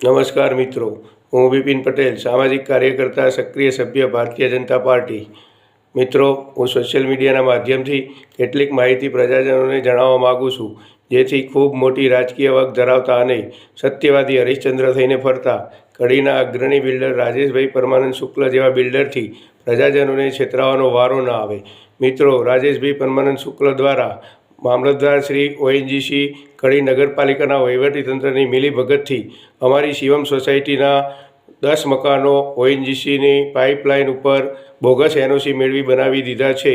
નમસ્કાર મિત્રો, હું બિપિન પટેલ, સામાજિક કાર્યકર્તા, સક્રિય સભ્ય, ભારતીય જનતા પાર્ટી. મિત્રો, હું સોશિયલ મીડિયાના માધ્યમથી કેટલીક માહિતી પ્રજાજનોને જણાવવા માગું છું, જેથી ખૂબ મોટી રાજકીય વગ ધરાવતા અને સત્યવાદી હરિશ્ચંદ્ર થઈને ફરતા કડીના અગ્રણી બિલ્ડર રાજેશભાઈ પરમાનંદ શુક્લ જેવા બિલ્ડરથી પ્રજાજનોને છેતરાવાનો વારો ન આવે. મિત્રો, રાજેશભાઈ પરમાનંદ શુક્લ દ્વારા મામલતદાર શ્રી ONGC કડી નગરપાલિકાના વહીવટીતંત્રની મિલીભગતથી અમારી શિવમ સોસાયટીના 10 મકાનો ONGCની પાઇપલાઇન ઉપર બોગસ NOC મેળવી બનાવી દીધા છે.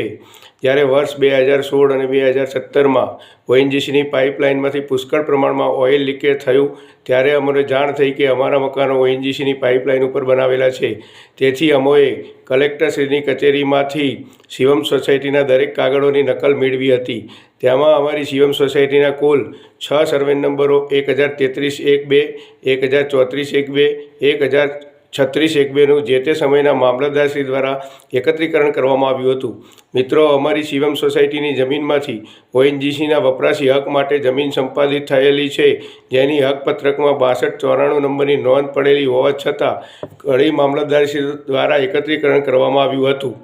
જ્યારે વર્ષ 2016 અને 2017માં ONGCની પાઇપલાઇનમાંથી પુષ્કળ પ્રમાણમાં ઓઇલ લીકેજ થયું ત્યારે અમને જાણ થઈ કે અમારા મકાનો ONGCની પાઇપલાઇન ઉપર બનાવેલા છે. તેથી અમોએ કલેક્ટરશ્રીની કચેરીમાંથી શિવમ સોસાયટીના દરેક કાગળોની નકલ મેળવી હતી. તેમાં અમારી શિવમ સોસાયટીના કુલ 6 સર્વે નંબરો 1033-12, 1034-12, 1036-12નું જે તે સમયના મામલતદારશ્રી દ્વારા એકત્રીકરણ કરવામાં આવ્યું હતું. મિત્રો, અમારી શિવમ સોસાયટીની જમીનમાંથી ONGCના વપરાશી હક માટે જમીન સંપાદિત થયેલી છે, જેની હકપત્રકમાં 6294 નંબરની નોંધ પડેલી હોવા છતાં કડી મામલતદારશ્રી દ્વારા એકત્રીકરણ કરવામાં આવ્યું હતું.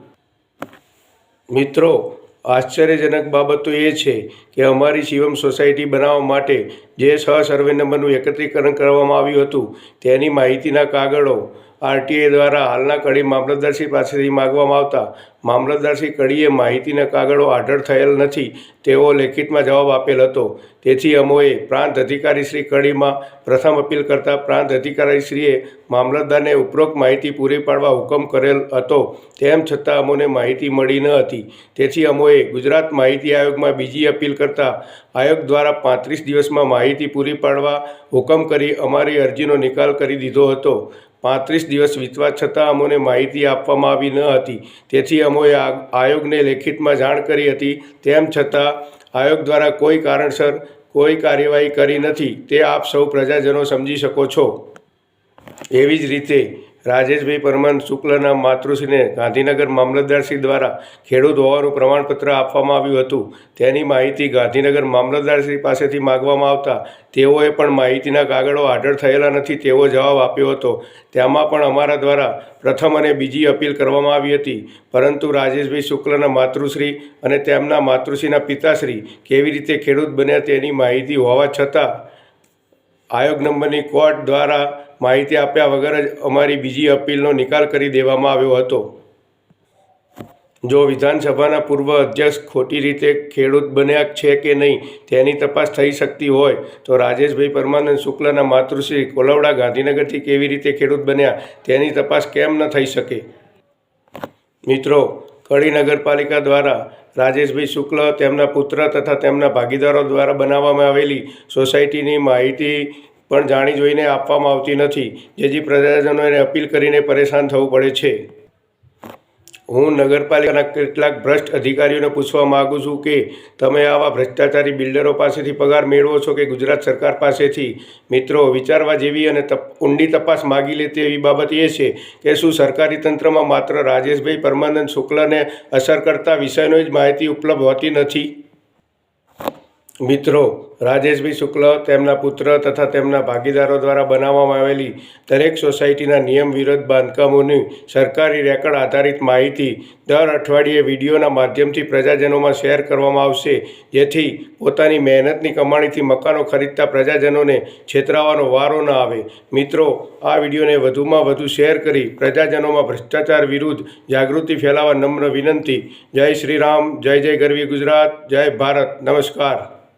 મિત્રો, આશ્ચર્યજનક બાબત તો એ છે કે અમારી શિવમ સોસાયટી બનાવવા માટે જે 6 સર્વે નંબરનું એકત્રીકરણ કરવામાં આવ્યું હતું તેની માહિતીના કાગળો RTA દ્વારા હાલના કડી મામલતદારશ્રી પાસેથી માગવામાં આવતા મામલતદારશ્રી કડીએ માહિતીના કાગળો આઢળ થયેલ નથી તેવો લેખિતમાં જવાબ આપેલ હતો. તેથી અમોએ પ્રાંત અધિકારીશ્રી કડીમાં પ્રથમ અપીલ કરતા પ્રાંત અધિકારીશ્રીએ મામલતદારને ઉપરોક્ત માહિતી પૂરી પાડવા હુકમ કરેલ હતો. તેમ છતાં અમોને માહિતી મળી ન હતી. તેથી અમોએ ગુજરાત માહિતી આયોગમાં બીજી અપીલ કરતા આયોગ દ્વારા 35 દિવસમાં માહિતી પૂરી પાડવા હુકમ કરી અમારી અરજીનો નિકાલ કરી દીધો હતો. 35 દિવસ વીતવા છતાં અમોને માહિતી આપવામાં આવી ન હતી. તેથી અમોએ આયોગને લેખિતમાં જાણ કરી હતી. તેમ છતાં આયોગ દ્વારા કોઈ કારણસર કોઈ કાર્યવાહી કરી નથી તે આપ સૌ પ્રજાજનો સમજી શકો છો. એવી જ રીતે રાજેશભાઈ પરમાનંદ શુક્લના માતૃશ્રીને ગાંધીનગર મામલતદારશ્રી દ્વારા ખેડૂત હોવાનું પ્રમાણપત્ર આપવામાં આવ્યું હતું. તેની માહિતી ગાંધીનગર મામલતદારશ્રી પાસેથી માગવામાં આવતા તેઓએ પણ માહિતીના કાગળો આઢળ થયેલા નથી તેવો જવાબ આપ્યો હતો. તેમાં પણ અમારા દ્વારા પ્રથમ અને બીજી અપીલ કરવામાં આવી હતી, પરંતુ રાજેશભાઈ શુક્લના માતૃશ્રી અને તેમના માતૃશ્રીના પિતાશ્રી કેવી રીતે ખેડૂત બન્યા તેની માહિતી હોવા છતાં આયોગ નંબરની કોર્ટ દ્વારા માહિતી આપ્યા વગર જ અમારી બીજી અપીલનો નિકાલ કરી દેવામાં આવ્યો હતો. જો વિધાનસભાના પૂર્વ અધ્યક્ષ ખોટી રીતે ખેડૂત બન્યા છે કે નહીં તેની તપાસ થઈ શકતી હોય તો રાજેશભાઈ પરમાનંદ શુક્લના માતૃશ્રી કોલવડા ગાંધીનગરથી કેવી રીતે ખેડૂત બન્યા તેની તપાસ કેમ ન થઈ શકે? મિત્રો, કડી નગરપાલિકા દ્વારા રાજેશભાઈ શુક્લ, તેમના પુત્ર તથા તેમના ભાગીદારો દ્વારા બનાવવામાં આવેલી સોસાયટીની માહિતી પણ જાણી જોઈને આપવામાં આવતી નથી, જેથી પ્રજાજનોને અપીલ કરીને પરેશાન થવું પડે છે. હું નગરપાલિકાના કેટલાક ભ્રષ્ટ અધિકારીઓને પૂછવા માગું છું કે તમે આવા ભ્રષ્ટાચારી બિલ્ડરો પાસેથી પગાર મેળવો છો કે ગુજરાત સરકાર પાસેથી? મિત્રો, વિચારવા જેવી અને ઊંડી તપાસ માગી લે તેવી બાબત એ છે કે શું સરકારી તંત્રમાં માત્ર રાજેશભાઈ પરમાનંદ શુક્લને અસર કરતા વિષયનો જ માહિતી ઉપલબ્ધ હોતી નથી? મિત્રો, રાજેશભાઈ શુક્લ, તેમના પુત્ર તથા તેમના ભાગીદારો દ્વારા બનાવવામાં આવેલી દરેક સોસાયટીના નિયમ વિરુદ્ધ બાંધકામોની સરકારી રેકર્ડ આધારિત માહિતી દર અઠવાડિયે વિડીયોના માધ્યમથી પ્રજાજનોમાં શેર કરવામાં આવશે, જેથી પોતાની મહેનતની કમાણીથી મકાનો ખરીદતા પ્રજાજનોને છેતરાવાનો વારો ન આવે. મિત્રો, આ વિડીયોને વધુમાં વધુ શેર કરી પ્રજાજનોમાં ભ્રષ્ટાચાર વિરુદ્ધ જાગૃતિ ફેલાવવા નમ્ર વિનંતી. જય શ્રી રામ, જય જય ગરવી ગુજરાત, જય ભારત. નમસ્કાર.